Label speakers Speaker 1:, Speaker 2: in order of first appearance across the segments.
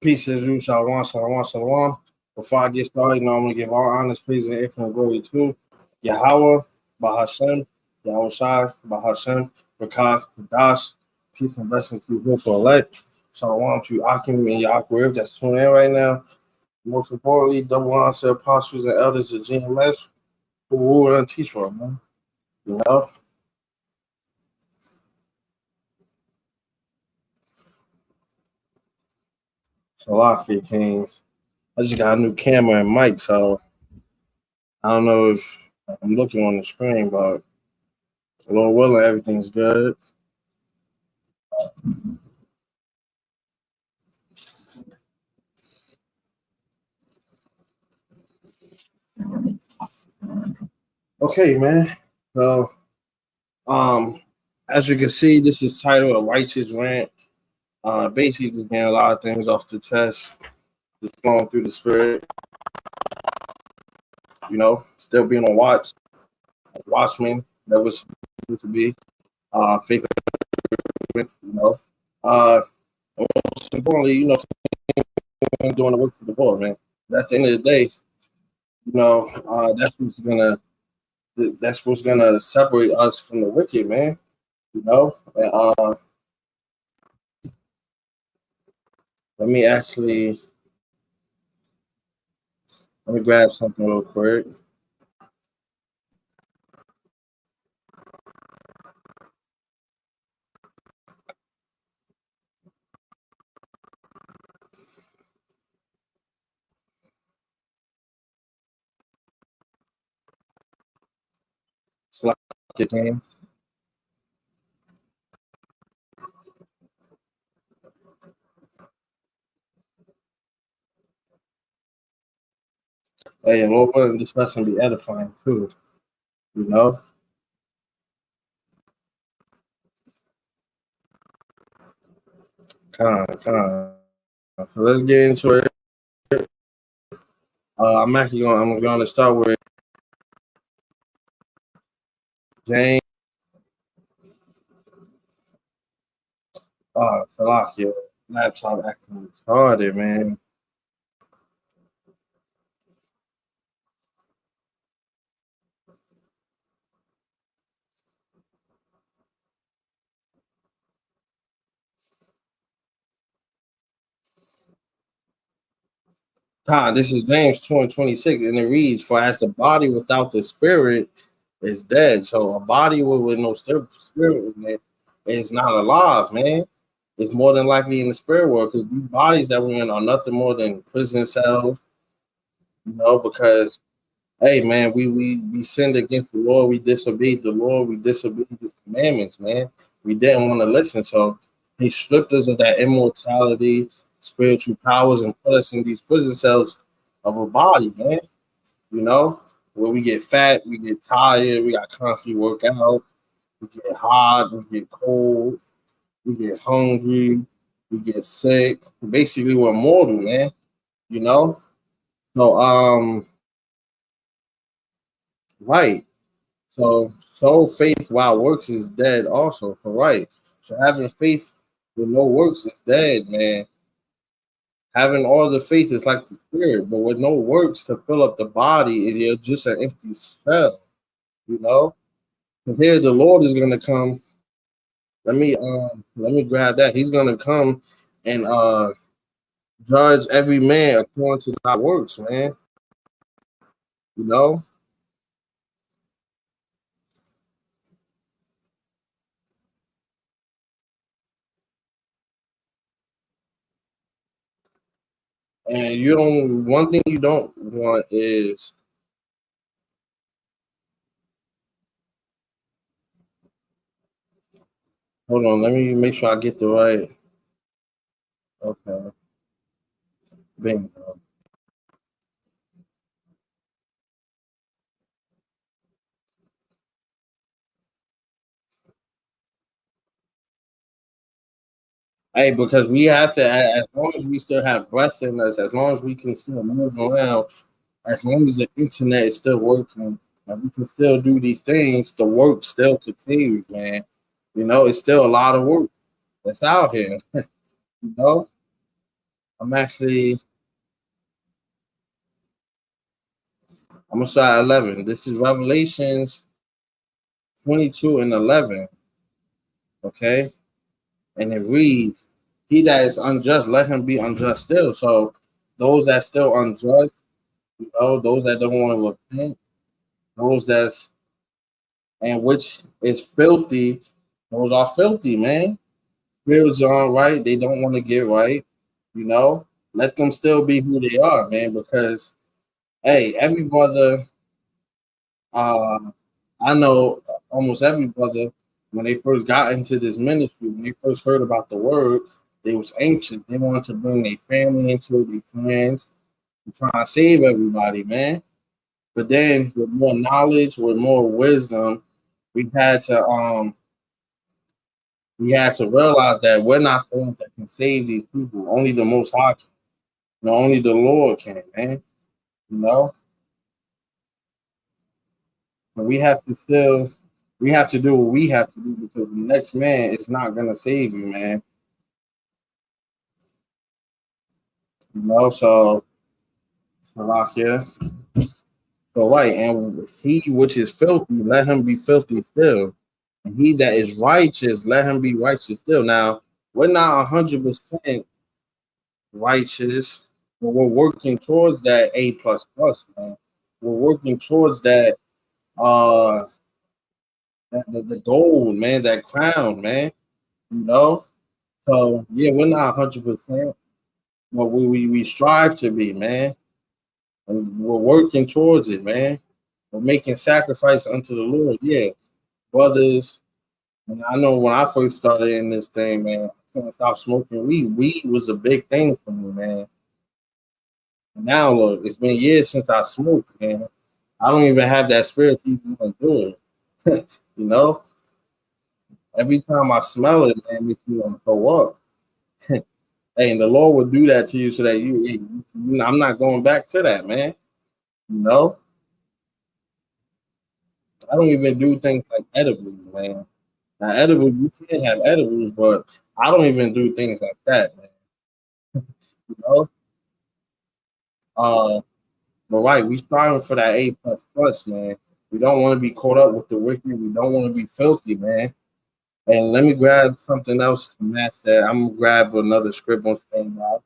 Speaker 1: Peace as usual. Shalom, shalom, shalom. Before I get started, I'm going to give all honest praise and infinite glory to Yahweh, Bahashem, Yahweh Shai, Bahashem, Rakah, Kadash. Peace and blessings to you for elect. Shalom to Akim and Yaakov that's tuning in right now. Most importantly, double honor to apostles and elders of GMS who will and teach for, man. You know? Salaki Kings. I just got a new camera and mic, so I don't know if I'm looking on the screen, but Lord willing, everything's good. Okay, man. So, as you can see, this is titled "A Righteous Rant." Basically, just getting a lot of things off the chest, just flowing through the spirit. You know, still being on watch, watchman that was supposed to be, faith. You know, most importantly, you know, doing the work for the Lord, man. At the end of the day, you know, that's what's gonna separate us from the wicked, man. You know, and, let me grab something real quick. Slack your game. Hey, Lord willing, this lesson be edifying too. You know. Con. So let's get into it. I'm going to start with James. Salakia, laptop acting retarded, man. This is James 2:26, and it reads, "For as the body without the spirit is dead, so a body with no spirit in it is not alive, man. It's more than likely in the spirit world because these bodies that we're in are nothing more than prison cells, you know, because hey man, we sinned against the Lord, we disobeyed the Lord, we disobeyed his commandments, man. We didn't want to listen. So he stripped us of that immortality, spiritual powers, and put us in these prison cells of a body, man. You know, where we get fat, we get tired, we got constantly work out, we get hot, we get cold, we get hungry, we get sick. Basically, we're mortal, man. You know? So right. So faith while works is dead also for right. So having faith with no works is dead, man. Having all the faith is like the spirit, but with no works to fill up the body, you're just an empty shell, you know? And here the Lord is gonna come. Let me grab that. He's gonna come and judge every man according to thy works, man. You know? And you don't one thing you don't want is hold on, let me make sure I get the right. Okay. Bingo. Hey, because we have to, as long as we still have breath in us, as long as we can still move around, as long as the internet is still working, and we can still do these things, the work still continues, man. You know, it's still a lot of work that's out here. You know, I'm gonna start at 11. This is Revelations 22 and 11. Okay, and it reads, "He that is unjust, let him be unjust still." So those that still unjust, those that don't want to repent, those that's and which is filthy, those are filthy, man. Spirits aren't right. They don't want to get right. You know, let them still be who they are, man. Because hey, every brother, uh, I know almost every brother when they first got into this ministry, when they first heard about the word, they was anxious. They wanted to bring their family into it, their friends, and try to save everybody, man. But then with more knowledge, with more wisdom, we had to um we had to realize that we're not the ones that can save these people. Only the Most High can. Only the Lord can, man. You know, but we have to do what we have to do because the next man is not gonna save you, man. So like here, so right, and he which is filthy, let him be filthy still, and he that is righteous, let him be righteous still. Now we're not 100% righteous, but we're working towards that A plus plus, man. We're working towards that uh the gold, man, that crown, man. You know, so yeah, we're not 100%, but we strive to be, man, and we're working towards it, man. We're making sacrifice unto the Lord, yeah, brothers. And I know when I first started in this thing, man, I couldn't stop smoking weed. Weed was a big thing for me, man. And now look, it's been years since I smoked, man. I don't even have that spirit to even do it. You know, every time I smell it, man, it makes me want to throw up. Hey, and the Lord will do that to you so that I'm not going back to that, man. You know, I don't even do things like edibles, man. Now, edibles, you can have edibles, but I don't even do things like that, man. You know, uh, but right, we striving for that A plus plus, man. We don't want to be caught up with the wicked. We don't want to be filthy, man. And let me grab something else to match that. I'm gonna grab another script on standby.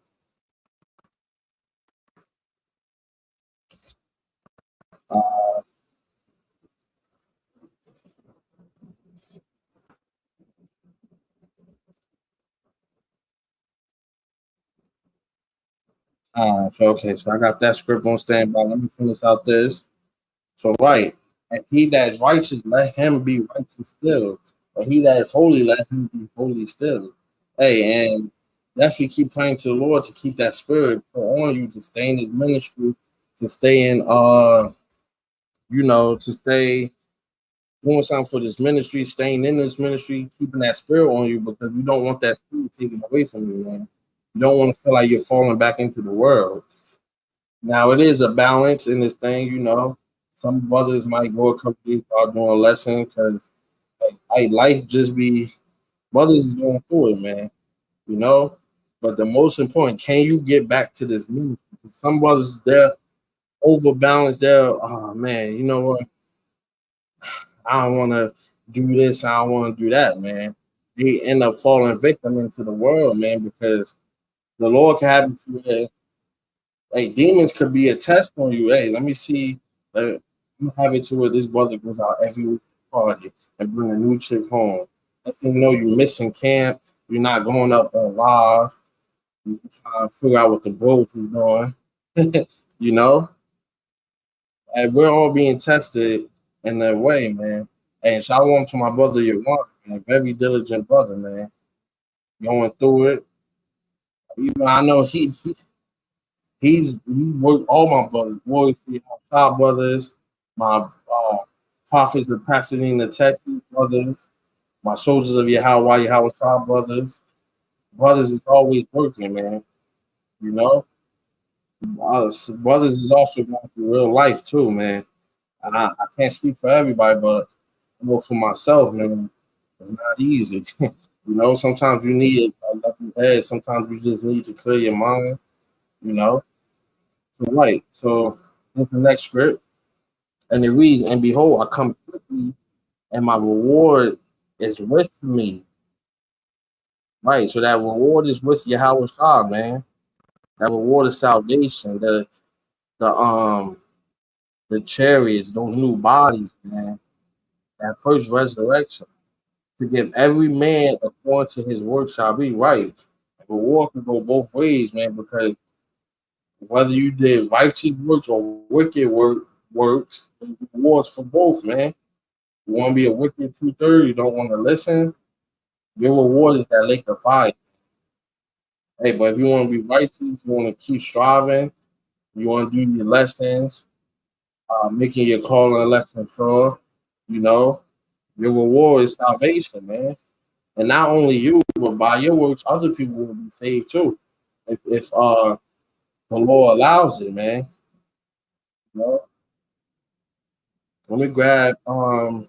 Speaker 1: So I got that script on standby. Let me finish out this. So right, and he that is righteous, let him be righteous still. But he that is holy, let him be holy still. Hey, and definitely keep praying to the Lord to keep that spirit put on you to stay in his ministry, to stay in to stay doing something for this ministry, staying in this ministry, keeping that spirit on you because you don't want that spirit taken away from you, man. You don't want to feel like you're falling back into the world. Now it is a balance in this thing, Some brothers might go a couple days without doing a lesson because life just be brothers is going through it, man. You know. But the most important, can you get back to this new? Some brothers they're overbalanced. They're man, you know what? I don't want to do this. I don't want to do that, man. They end up falling victim into the world, man, because the Lord can have you to hey, demons could be a test on you. Hey, let me see. You have it to where this brother goes out every week party and bring a new chick home. Next thing you know, you're missing camp. You're not going up on live. You're trying to figure out what the bros is doing. you know, and we're all being tested in that way, man. And shalom to my brother, Yawan, man, very diligent brother, man. Going through it. Even I know he worked all my brothers, boys, our brothers, my prophets of Pasadena, Texas brothers, my soldiers of Yahweh brothers. Brothers is always working, man. You know, brothers is also going through real life too, man. And I can't speak for everybody, but for myself, man, it's not easy. Sometimes you need a head. Sometimes you just need to clear your mind, you know. So, right. So here's the next script. And it reads, and behold, I come quickly, and my reward is with me. Right. So that reward is with Yahweh Shah, man. That reward is salvation. The the chariots, those new bodies, man. That first resurrection. To give every man according to his work shall be right. The reward can go both ways, man, because whether you did righteous works or works, there's rewards for both, man. You want to be a wicked two-thirds, you don't want to listen, your reward is that lake of fire. Hey, but if you want to be righteous, you want to keep striving, you want to do your lessons, making your call and election sure, you know, your reward is salvation, man. And not only you, but by your works, other people will be saved too. If the Lord allows it, man. You know? Let me grab the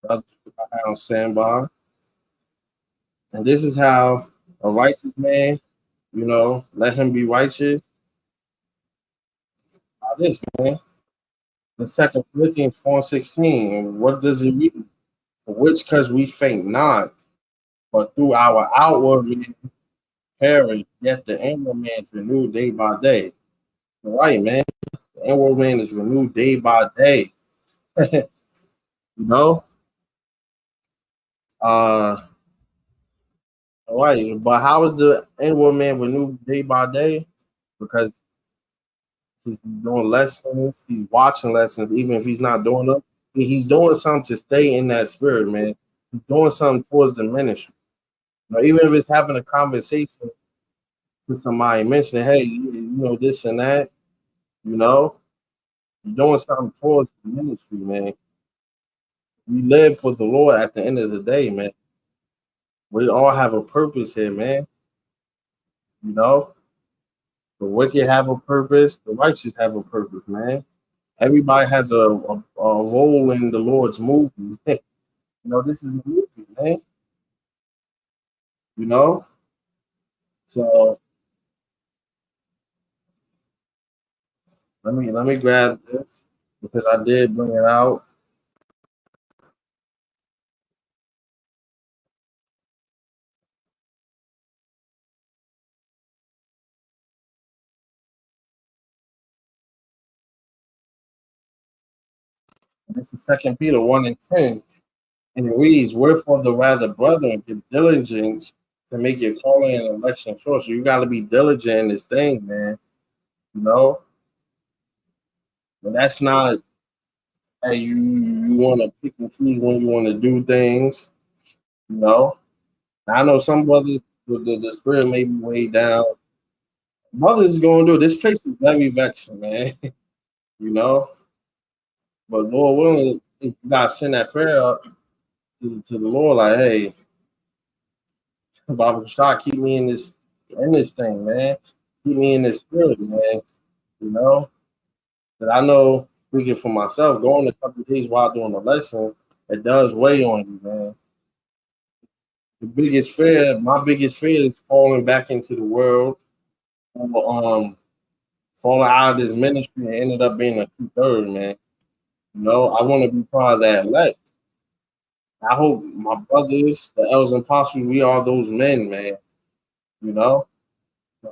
Speaker 1: other script I had on standby. And this is how a righteous man, you know, let him be righteous. Now this, man. The second Corinthians 4:16. What does it mean? For which because we faint not, but through our outward man perish, yet the inward man is renewed day by day. Right, man. The inward man is renewed day by day. You know? Uh right. But how is the inward man renewed day by day? Because he's doing lessons, he's watching lessons, even if he's not doing them. He's doing something to stay in that spirit, man. He's doing something towards the ministry. You know, even if it's having a conversation with somebody, mentioning, hey, you know, this and that, you know, you're doing something towards the ministry, man. We live for the Lord at the end of the day, man. We all have a purpose here, man. You know, the wicked have a purpose, the righteous have a purpose, man. Everybody has a role in the Lord's movie. You know, this is a movie, man. You know, so let me grab this because I did bring it out. This is Second Peter 1:10, and it reads, "Wherefore the rather, brethren, give diligence to make your calling and election sure." So you got to be diligent in this thing, man. You know, and that's not hey, you want to pick and choose when you want to do things. You know, I know some brothers the spirit may be way down. Brothers going to do this place is very vexing, man. You know, but Lord willing, if you gotta send that prayer up to the Lord, like, hey, Bible shot, keep me in this thing, man. Keep me in this spirit, man. You know, that I know speaking for myself, going a couple of days while doing the lesson, it does weigh on you, man. My biggest fear is falling back into the world, falling out of this ministry and ended up being a two-third, man. You know, I want to be part of that elect. I hope my brothers, the elders and apostles, we are those men, man. You know,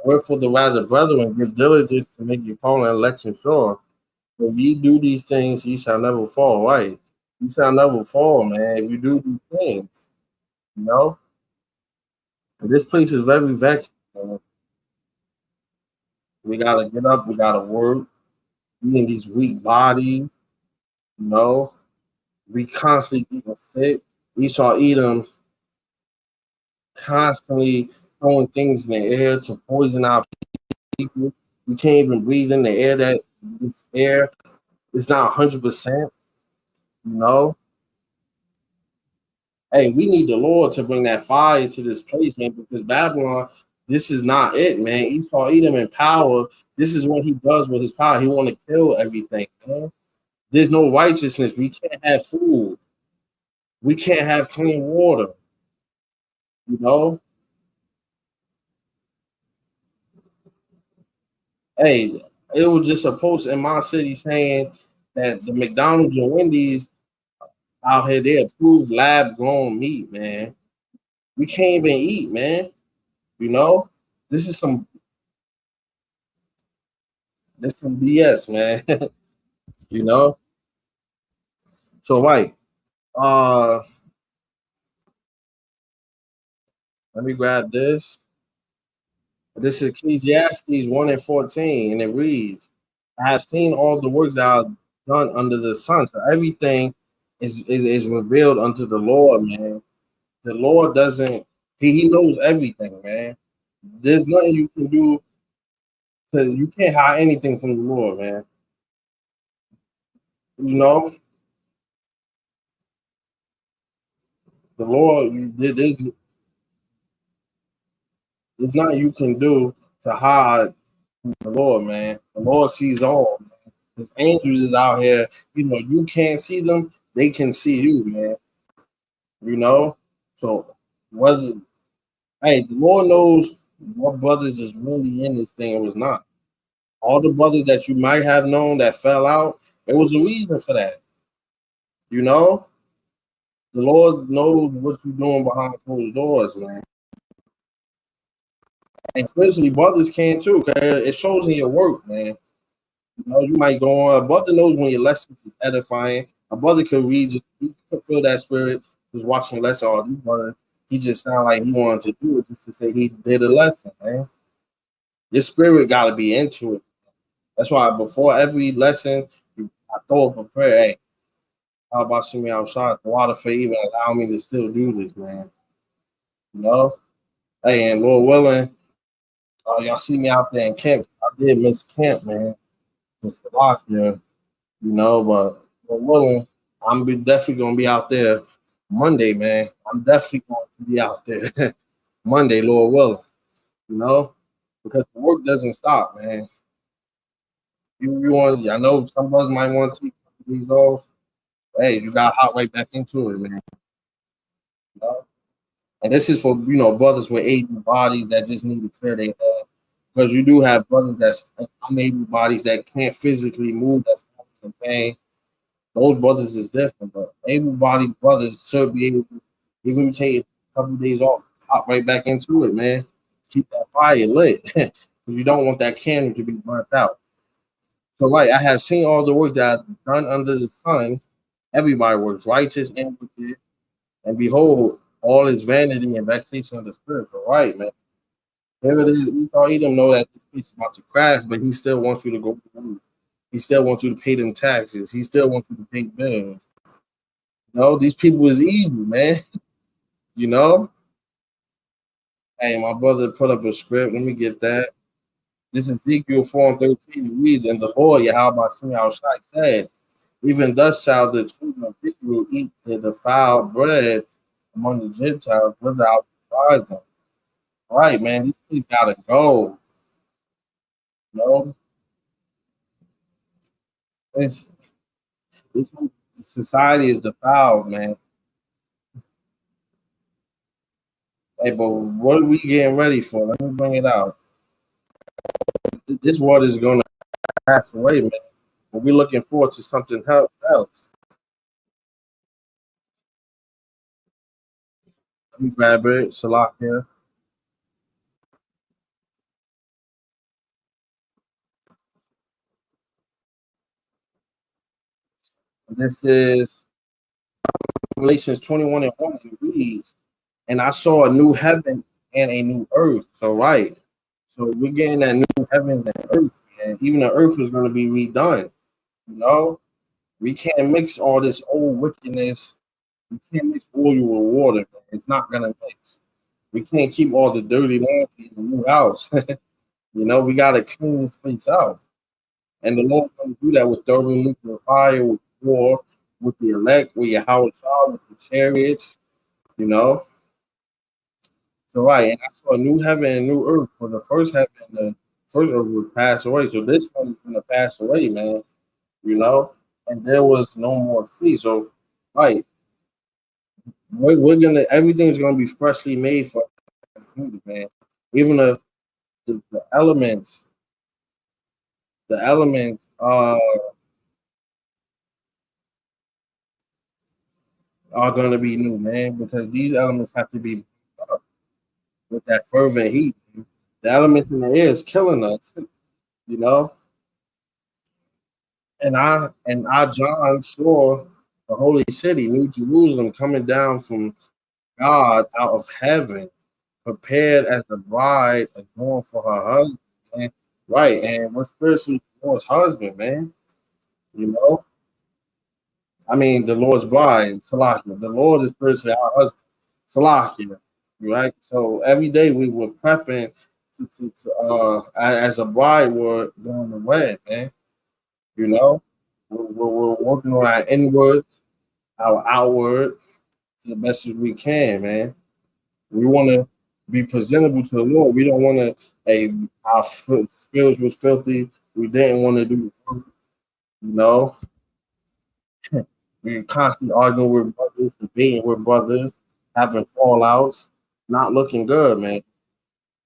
Speaker 1: wherefore the rather brethren give diligence to make your calling and election sure. If you do these things, you shall never fall. Right? You shall never fall, man. If you do these things, you know. And this place is very vexed. Man. We gotta get up. We gotta work. We in these weak bodies, you know. We constantly getting sick. We saw Edom constantly throwing things in the air to poison our people. We can't even breathe in the air. That this air is not 100%. You know, hey, we need the Lord to bring that fire to this place, man. Because Babylon, this is not it, man. Esau, Edom in power. This is what he does with his power. He want to kill everything, man. There's no righteousness. We can't have food. We can't have clean water. You know, Hey, it was just a post in my city saying that the McDonald's and Wendy's out here they approve lab grown meat, man. We can't even eat, man. You know, this is some BS, man. you know. So like, uh, let me grab this. This is Ecclesiastes 1:14, and it reads, I have seen all the works that are done under the sun. So everything is revealed unto the Lord, man. The Lord doesn't, he knows everything, man. There's nothing you can do because you can't hide anything from the Lord, man. You know, the Lord, there's nothing you can do to hide the Lord, man. The Lord sees all. His angels is out here. You know, you can't see them, they can see you, man. You know? So whether hey, the Lord knows what brothers is really in this thing and was not. All the brothers that you might have known that fell out, there was a reason for that. You know? The Lord knows what you're doing behind closed doors, man. And especially brothers can too, because it shows in your work, man. You know, you might go on. A brother knows when your lessons is edifying. A brother can read, he can feel that spirit. Just watching a lesson, or this brother, he just sound like he wanted to do it just to say he did a lesson, man. Your spirit got to be into it. That's why before every lesson, I throw up a prayer. Hey, how about see me outside the water for even allow me to still do this, man? You know. Hey, and Lord willing, y'all see me out there in camp. I did miss camp, man. It's a lot, yeah. But willing, definitely gonna be out there Monday, man. I'm definitely going to be out there Monday, Lord willing. You know, because the work doesn't stop, man. I know some of us might want to take these off. Hey, you got hot right back into it, man. You know? And this is for brothers with able bodies that just need to clear their head, because you do have brothers that's unable bodies that can't physically move, that's in pain. Those brothers is different, but able-bodied brothers should be able to even take a couple of days off, hop right back into it, man. Keep that fire lit. You don't want that candle to be burnt out. So, like, I have seen all the works that I've done under the sun. Everybody works righteous and wicked, and behold, all is vanity and vexation of the spirit. So, right, man. Here it is. Esau Edom know that this piece is about to crash, but he still wants you to go through. He still wants you to pay them taxes. He still wants you to pay bills. No, these people is evil, man. You know? Hey, my brother put up a script. Let me get that. This is Ezekiel 4:13. It reads, and the Lord Yahweh Shai said, even thus shall the children of Israel eat the defiled bread among the Gentiles without surprise them. All right, man, these things gotta go. You know? It's, this society is defiled, man. Hey, but what are we getting ready for? Let me bring it out. This water is gonna pass away, man. But we're looking forward to something else. Let me grab it. Salak here. This is Revelations 21 and 1. It reads, and I saw a new heaven and a new earth. So, right. So, we're getting that new heavens and earth. And even the earth is going to be redone. You know, we can't mix all this old wickedness. We can't mix oil with water. Man. It's not going to mix. We can't keep all the dirty laundry in the new house. We got to clean this place out. And the Lord's going to do that with thermonuclear fire, with war, with the elect, with your Howard Shaw, with the chariots, you know. So right, and I saw a new heaven and new earth. For the first heaven and the first earth would pass away. So this one is gonna pass away, man. You know, and there was no more sea. So right, we're gonna everything's gonna be freshly made for the computer, man. Even the elements, the elements are going to be new, man, because these elements have to be with that fervent heat. The elements in the air is killing us, you know. And I John saw the holy city, New Jerusalem, coming down from God out of heaven, prepared as a bride adorned for her husband. Man. Right, and we're spiritually the Lord's husband, man. You know, I mean the Lord's bride, Salakia. The Lord is spiritually our husband, Salakia. Right. So every day we were prepping as a bride we're going to wed, man. You know, we're working on our inward, our outward to the best as we can, man. We want to be presentable to the Lord. We don't want to, our spirits was filthy. We didn't want to do, you know, we constantly arguing with brothers, debating with brothers, having fallouts, not looking good, man.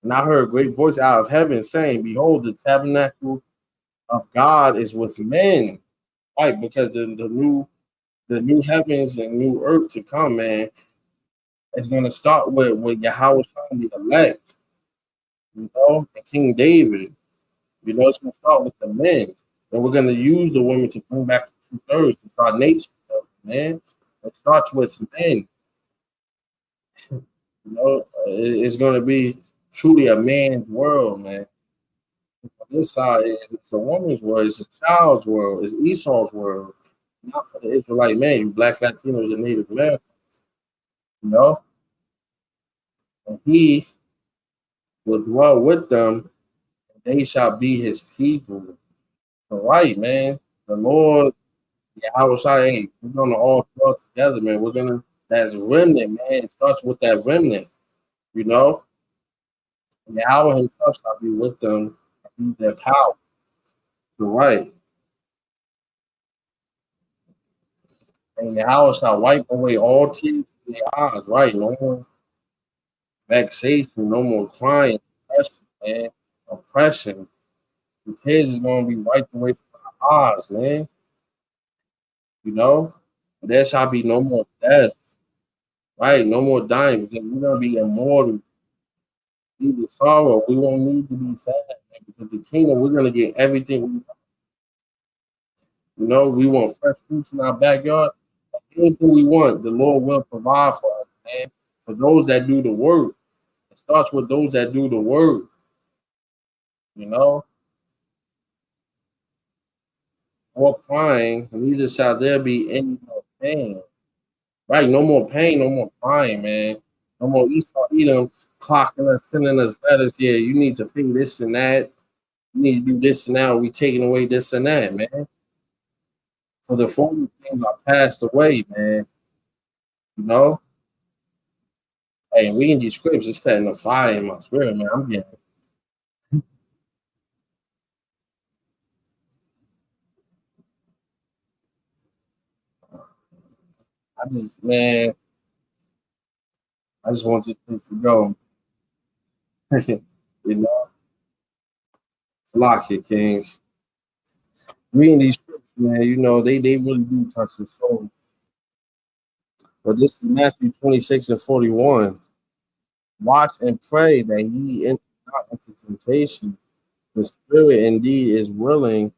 Speaker 1: And I heard a great voice out of heaven saying, "Behold, the tabernacle of God is with men." Right, because the new heavens and new earth to come, man, it's gonna start with Yahweh trying to elect, and King David. It's gonna start with the men, and we're gonna use the women to bring back the 2/3 to our nation, man. It starts with men. It's gonna be truly a man's world, man. On this side, it's a woman's world. It's a child's world. It's Esau's world. Not for the Israelite man, you blacks, Latinos, and Native Americans. You know, and he will dwell with them, and they shall be his people. So, right, man. The Lord, Yahweh Shai, hey, we're gonna all dwell together, man. That's remnant, man. It starts with that remnant, you know. Yahweh himself shall be with them, and be their power. So, right. And Yahweh shall wipe away all tears from their eyes, right? No more vexation, no more crying, oppression, man. Oppression. The tears is gonna be wiped away from our eyes, man. You know? There shall be no more death, right? No more dying because we're gonna be immortal. Neither sorrow. We won't need to be sad, man, because the kingdom, we're gonna get everything. We want fresh fruits in our backyard. Anything we want, the Lord will provide for us, man. For those that do the work. It starts with those that do the work, you know. Or crying, neither shall there be any more pain. Right? No more pain, no more crying, man. No more Esau Edom clocking us, sending us letters. Yeah, you need to pay this and that. You need to do this and that. We taking away this and that, man. For the former things are passed away, man. You know? Hey, reading these scripts is setting a fire in my spirit, man. Man, I just want this place to go. you know, Lock it, Kings. Reading these scripts, man, they really do touch the soul. But this is Matthew 26 and 41. Watch and pray that ye enter not into temptation. The spirit indeed is willing,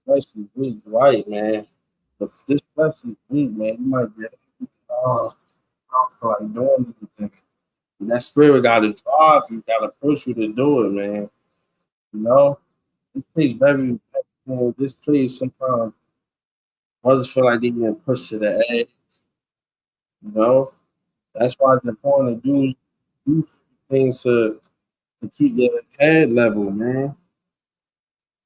Speaker 1: flesh is weak, right, man. This flesh is weak, man. You might get, oh, I don't feel like doing anything. And that spirit got to drive you, got to push you to do it, man. You know, this place this place sometimes brothers feel like they getting pushed to the edge. That's why it's important to do things to keep your head level, man.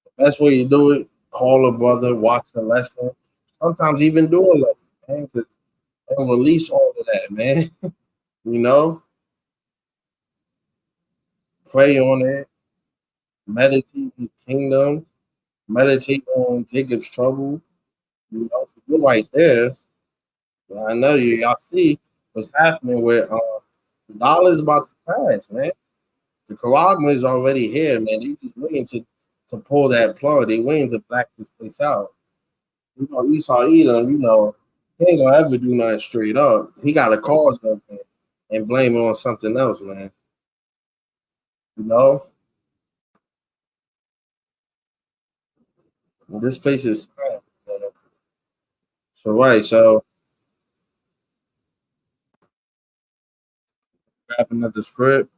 Speaker 1: The best way you do it, call a brother, watch a lesson, sometimes even do a lesson, man, because they'll release all of that, man. you know, Pray on it, meditate the kingdom, meditate on Jacob's trouble. You're right there. I know y'all see what's happening with the dollar is about to crash, man. The Karagma is already here, man. They just waiting to to pull that plug. They waiting to black this place out. You know, Esau Edom, you know, he ain't gonna ever do nothing straight up. He gotta cause something and blame it on something else, man. You know? And this place is silent, man. So right, so wrapping up the script.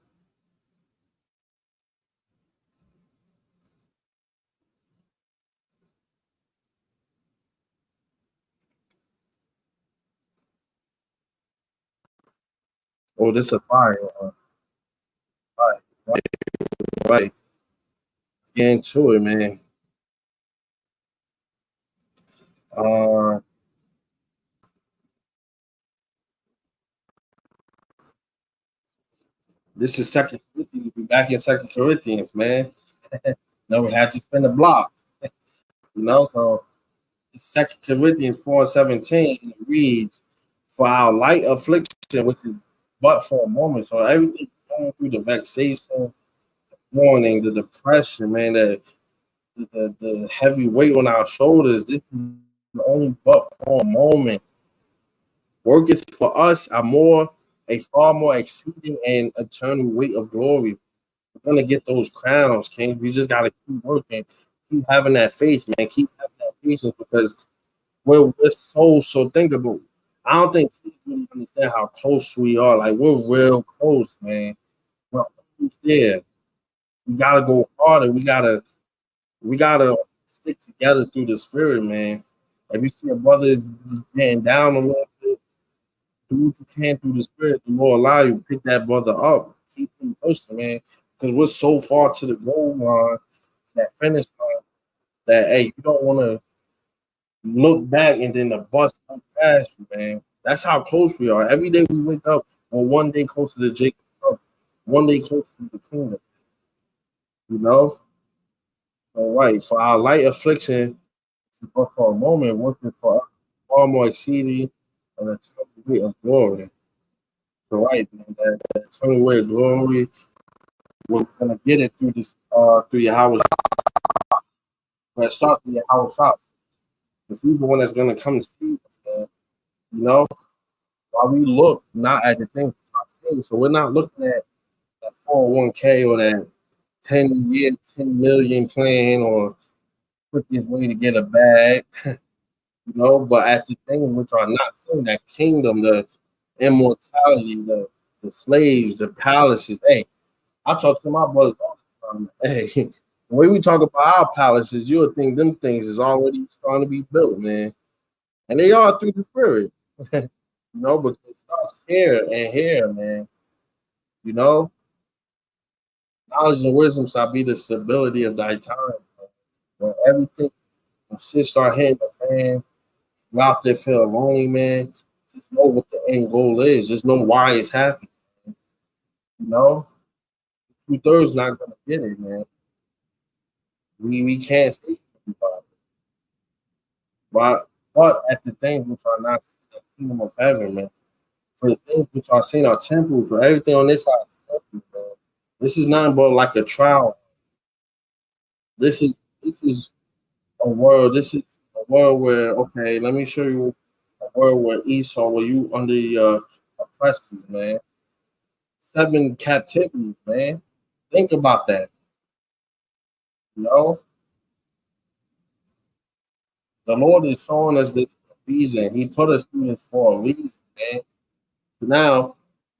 Speaker 1: Oh, this a fire. Right, right, right. Get into it, man. Uh, this is Second Corinthians. We back in Second Corinthians, man. No, we had to spin the block, you know. So Second Corinthians 4:17 reads, "For our light affliction, which is but for a moment." So everything going through the vexation, mourning, the depression, man, the heavy weight on our shoulders. This is only but for a moment. Worketh for us a far more exceeding and eternal weight of glory. We're gonna get those crowns, King. We just gotta keep working, keep having that faith, man. Keep having that patience because we're so thinkable. I don't think people really understand how close we are. Like we're real close, man. We're almost there. We gotta go harder. We gotta stick together through the spirit, man. If you see a brother is getting down a little bit, do what you can through the spirit. The Lord allow you to pick that brother up, keep him pushing, man. Because we're so far to the goal line, that finish line, that hey, you don't want to look back and then the bus comes past you, man. That's how close we are. Every day we wake up, we're one day closer to Jacob, one day closer to the kingdom. You know, all right. For our light affliction, but for a moment, working for far more exceeding and a total weight of glory. So right, man, that total weight of glory, we're gonna get it through this through your house. But start through your house shop. Because he's the one that's gonna come and see us, man. You know, while we look not at the things we're seeing. So we're not looking at that 401k or that 10-year, 10 million plan or quickest way to get a bag, you know, but at the things which are not seen, that kingdom, the immortality, the slaves, the palaces. Hey, I talk to my brothers all the time. Hey, when we talk about our palaces, you'll think them things is already starting to be built, man. And they are through the spirit. You know, but it starts here and here, man. You know, knowledge and wisdom shall be the stability of thy time. Man. When everything, when shit start hitting the fan, you out there feeling lonely, man. Just know what the end goal is. Just know why it's happening. You know, 2/3 not gonna get it, man. We can't save everybody. But at the things which are not the kingdom of heaven, man. For the things which are seen are temples, for everything on this side is temple, man. This is nothing but like a trial. This is a world. This is a world where okay, let me show you a world where Esau, where you under the oppressors, man. 7 captivities, man. Think about that. You know, the Lord is showing us this reason. He put us through this for a reason, man. So now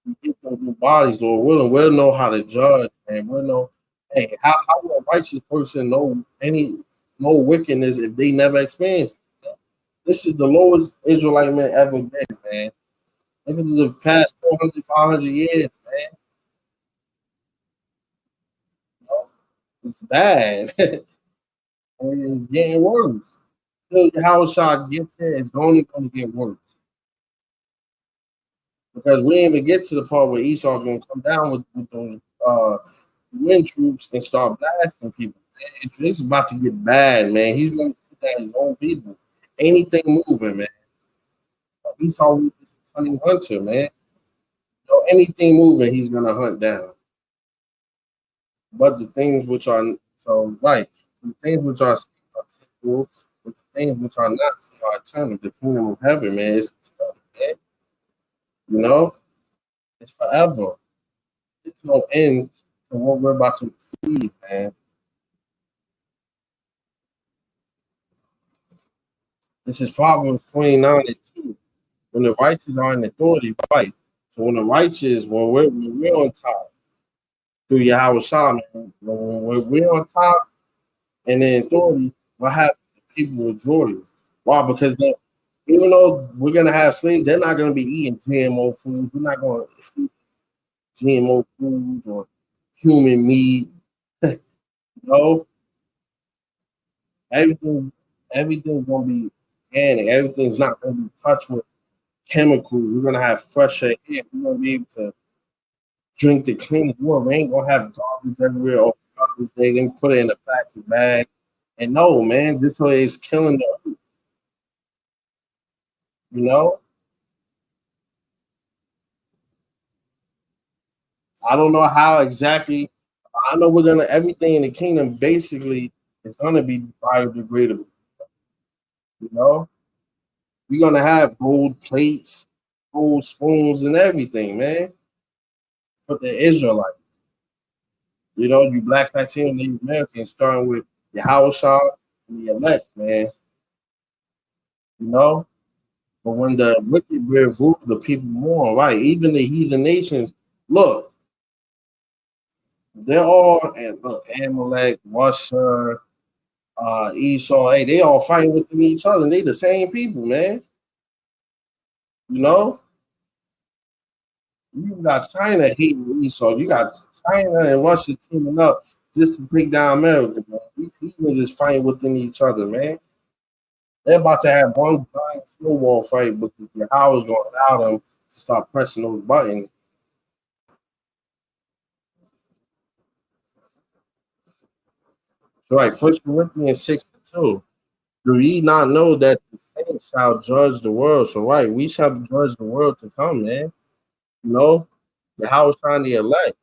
Speaker 1: we get those new bodies, Lord willing, we'll know how to judge, man. We'll know, hey, how will a righteous person know any no wickedness if they never experienced it? This is the lowest Israelite man ever been, man. Look at the past 400, 500 years, man. You know, it's bad. And it's getting worse. Till the house shot gets here, it's only going to get worse. Because we ain't even get to the part where Esau's going to come down with those wind troops and start blasting people. This is about to get bad, man. He's going to put down his own people. Anything moving, man. Esau is a hunting hunter, man. So anything moving, he's going to hunt down. But the things which are so right, The things which are seen are temporal, but the things which are not seen are eternal. The kingdom of heaven, man, is eternal, man. You know, it's forever. There's no end to what we're about to receive, man. This is Proverbs 29 and 2. When the righteous are in authority, right? So when the righteous, when we're on top through Yahweh Shah, man, when we're on top and in authority, what happens? People will join you. Why? Because even though we're gonna have slaves, they're not gonna be eating GMO foods. We're not gonna eat GMO foods or human meat. You know, everything, everything's gonna be organic. Everything's not gonna be touched with chemicals. We're gonna have fresh air. We're gonna be able to drink the clean water. We ain't gonna have garbage everywhere. Or garbage. They didn't put it in a plastic bag. And no, man, this way is killing the earth. You know, I don't know how exactly. I know we're gonna everything in the kingdom basically is gonna be biodegradable. You know, we're gonna have gold plates, gold spoons, and everything, man. For the Israelites, you know, you black, Latino, Native Americans, starting with your house and the elect, man. You know, but when the wicked bear rule, the people mourn, right? Even the heathen nations, look, they're all look, Amalek, Russia, Esau, hey, they all fighting within each other. And they the same people, man. You know, you got China hating Esau. You got China and Russia teaming up just to take down America, man. These heathens is fighting within each other, man. They're about to have one giant snowball fight, but how is going to allow them to start pressing those buttons. So, right, First Corinthians 6:2. Do ye not know that the saints shall judge the world? So, right, we shall judge the world to come, man. You know, the house trying to elect.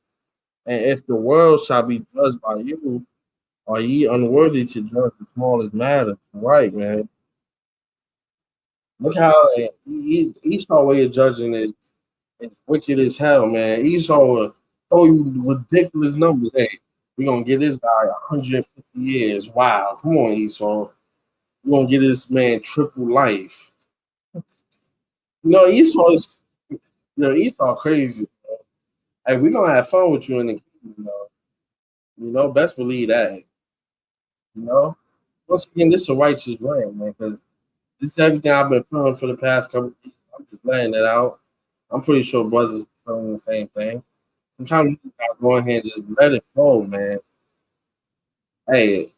Speaker 1: And if the world shall be judged by you, are ye unworthy to judge the smallest matter? Right, man. Look how Esau way of judging is wicked as hell, man. Esau will throw you ridiculous numbers. Hey, we're gonna give this guy 150 years. Wow, come on, Esau. We're gonna give this man triple life. You know, Esau crazy. Hey, we're gonna have fun with you in the kingdom, best believe that. You know, once again, this is a righteous rant, man, because this is everything I've been feeling for the past couple of years. I'm just letting it out. I'm pretty sure brothers are feeling the same thing. Sometimes you just gotta go ahead and just let it flow, man. Hey, it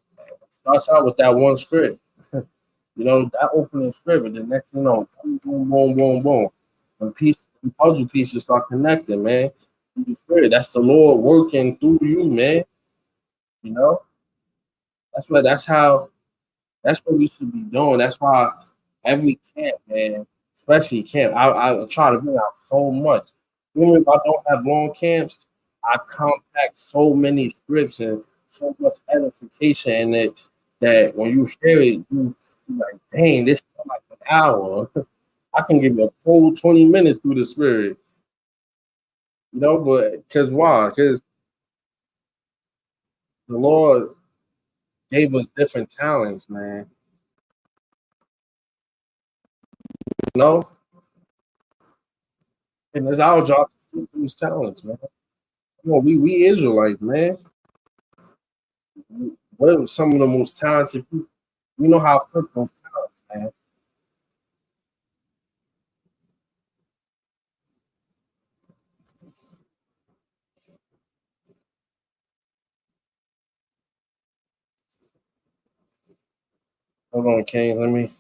Speaker 1: starts out with that one script. That opening script, and the next thing you know, boom, boom, boom, boom, boom. When puzzle pieces start connecting, man. Through the spirit. That's the Lord working through you, man. You know? That's what we should be doing. That's why every camp, man, especially camp, I try to bring out so much. Even if I don't have long camps, I compact so many scripts and so much edification in it that when you hear it, you like, dang, this is like an hour. I can give you a full 20 minutes through the spirit. But because why? Because the Lord gave us different talents, man. You know, and it's our job to keep those talents, man. Come on, we Israelites, man. We're some of the most talented people. We know how to flip those talents, man. Hold on, Kane. Let me.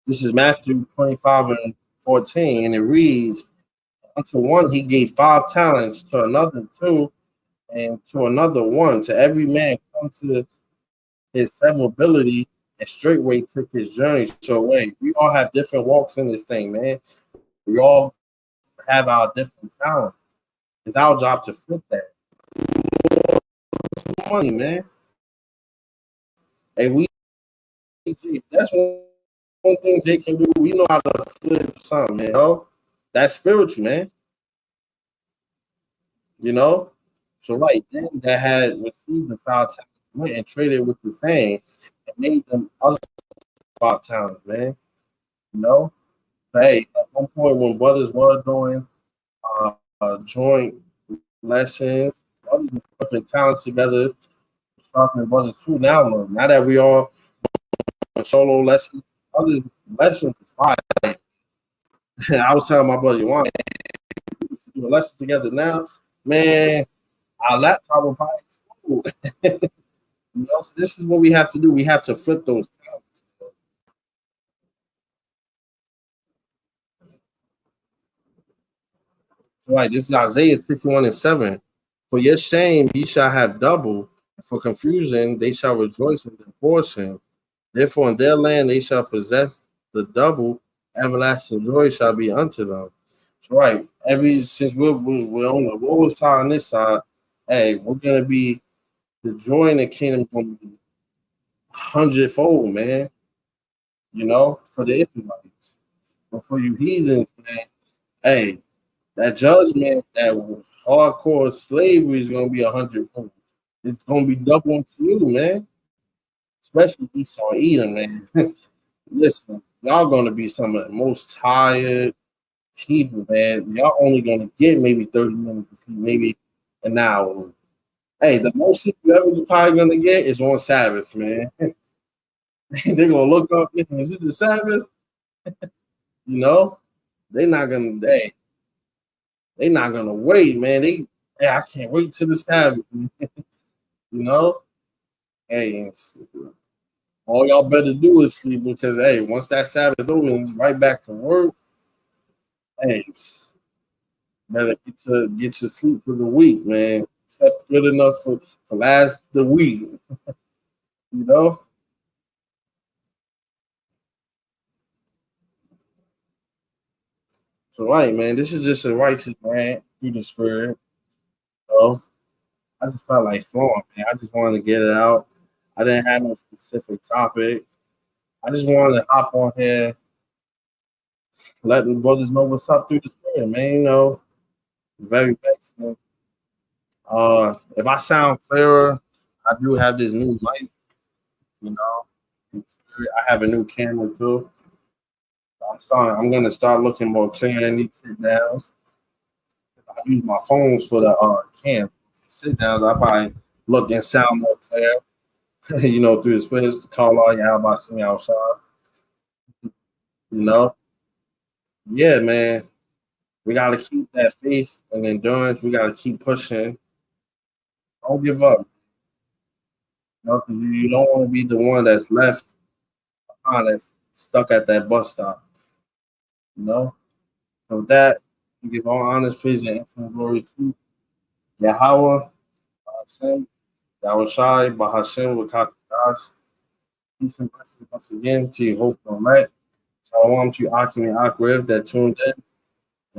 Speaker 1: This is Matthew 25 and 14, and it reads, unto one he gave 5 talents, to another 2, and to another 1. To every man come to his same ability, and straightway took his journey so away. We all have different walks in this thing, man. We all have our different talents. It's our job to flip that money, man. And that's one thing they can do. We know how to flip something, man. You know? That's spiritual, man. You know? So right then that had received the 5 talents went and traded with the same and made them other 5 talents, man. You know? But hey, at one point when brothers were doing joint lessons, brothers were flipping talents together, sharpening brothers too. Now that we all solo lessons, other lessons is fine. I was telling my brother, you want to do a lesson together now, man. Our laptop will probably explode. You know, so this is what we have to do. We have to flip those talents. Right, this is Isaiah 61:7. For your shame ye shall have double, for confusion they shall rejoice in their portion. Therefore in their land they shall possess the double, everlasting joy shall be unto them. So right, since we're on the lower side on this side, hey, we're gonna be the joy in the kingdom gonna be 100-fold, man. You know, for the Israelites. But for you heathens, man, hey, that judgment, that hardcore slavery is gonna be 100-fold. It's gonna be double to you, man. Especially Esau and Edom, man. Listen, y'all gonna be some of the most tired people, man. Y'all only gonna get maybe 30 minutes of sleep, maybe an hour. Hey, the most sleep you ever probably gonna get is on Sabbath, man. They're gonna look up, is it the Sabbath? You know, they're not gonna they not gonna wait, man. Hey, I can't wait till the Sabbath. You know, hey, all y'all better do is sleep because hey, once that Sabbath over, it's right back to work. Hey, better get your sleep for the week, man. Slept good enough for last the week, you know. So right, man, this is just a righteous rant through the spirit. So I just felt like flowing, man. I just wanted to get it out. I didn't have no specific topic. I just wanted to hop on here, letting brothers know what's up through the spirit, man. You know, very excellent. If I sound clearer, I do have this new mic, you know. I have a new camera too. I'm gonna start looking more clear in these sit downs. I use my phones for the cam. Sit downs, I probably look and sound more clear, you know, through the space. Call all y'all about me outside, you know. Yeah, man. We gotta keep that faith and endurance. We gotta keep pushing. Don't give up. You know, 'cause you don't want to be the one that's left behind, that's stuck at that bus stop. You know. So with that, we give all honest praise and infinite glory to Yahweh, Hashem, Yahushai, Bahashem, Wakakash. Peace and blessings once again to you, hope and elect. Shalom to you, Akim and Akrev that tuned in.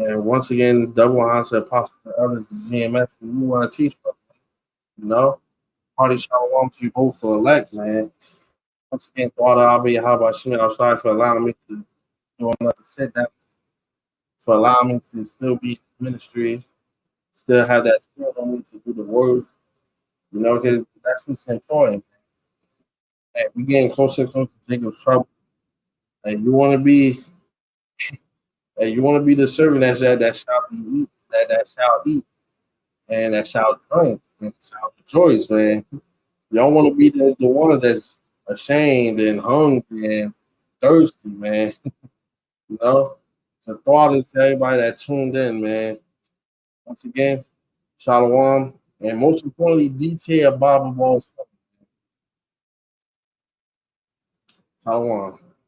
Speaker 1: And once again, double honor to Apostle for others, the GMS, we want to teach, you know. Party shalom to you, hope for elect, man. Once again, Father, I'll be Yahweh Hashem, Yahushai for allowing me to do another sit down, for allowing me to still be in ministry, still have that spirit on me to do the word, you know, because that's what's important. Hey, we getting closer and closer to Jacob's trouble. And you want to be the servant that shall be eat, that shall eat, and that shall drink, and shall rejoice, man. You don't want to be the ones that's ashamed and hungry and thirsty, man. You know. So thought it to everybody that tuned in, man. Once again, Shalom, and most importantly, detail Bible balls. Shalom.